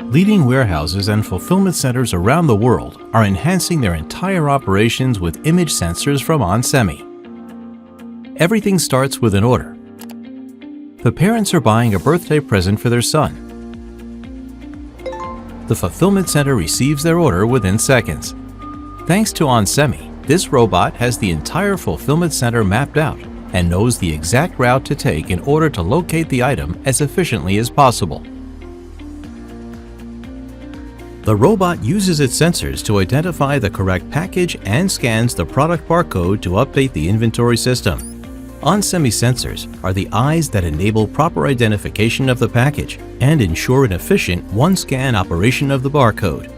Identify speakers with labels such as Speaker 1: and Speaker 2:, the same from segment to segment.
Speaker 1: Leading warehouses and fulfillment centers around the world are enhancing their entire operations with image sensors from onsemi. Everything starts with an order. The parents are buying a birthday present for their son. The fulfillment center receives their order within seconds. Thanks to onsemi, this robot has the entire fulfillment center mapped out and knows the exact route to take in order to locate the item as efficiently as possible. The robot uses its sensors to identify the correct package and scans the product barcode to update the inventory system. Onsemi sensors are the eyes that enable proper identification of the package and ensure an efficient one-scan operation of the barcode.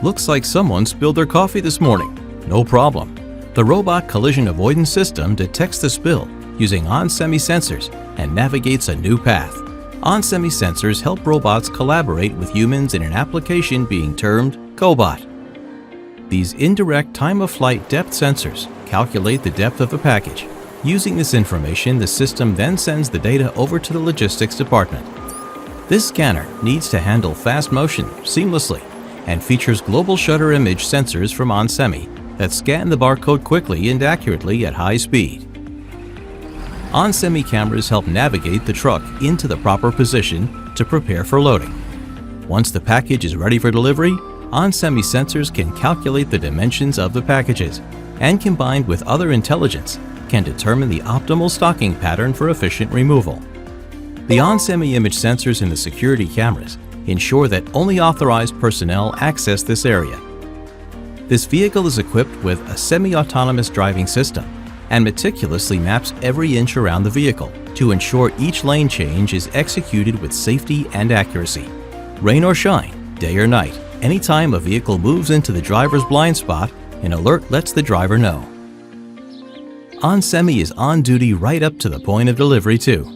Speaker 1: Looks like someone spilled their coffee this morning. No problem. The robot collision avoidance system detects the spill using onsemi sensors and navigates a new path. Onsemi sensors help robots collaborate with humans in an application being termed CoBot. These indirect time-of-flight depth sensors calculate the depth of a package. Using this information, the system then sends the data over to the logistics department. This scanner needs to handle fast motion seamlessly and features global shutter image sensors from onsemi that scan the barcode quickly and accurately at high speed. onsemi cameras help navigate the truck into the proper position to prepare for loading. Once the package is ready for delivery, onsemi sensors can calculate the dimensions of the packages and, combined with other intelligence, can determine the optimal stocking pattern for efficient removal. The onsemi image sensors in the security cameras ensure that only authorized personnel access this area. This vehicle is equipped with a semi-autonomous driving system and meticulously maps every inch around the vehicle to ensure each lane change is executed with safety and accuracy. Rain or shine, day or night, anytime a vehicle moves into the driver's blind spot, an alert lets the driver know. onsemi is on duty right up to the point of delivery too,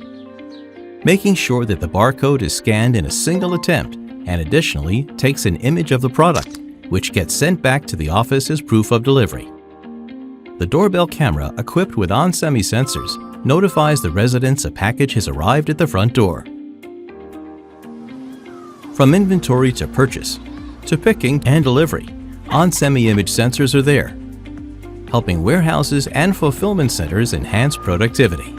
Speaker 1: making sure that the barcode is scanned in a single attempt and additionally takes an image of the product, which gets sent back to the office as proof of delivery. The doorbell camera equipped with onsemi sensors notifies the residents a package has arrived at the front door. From inventory to purchase, to picking and delivery, onsemi image sensors are there, helping warehouses and fulfillment centers enhance productivity.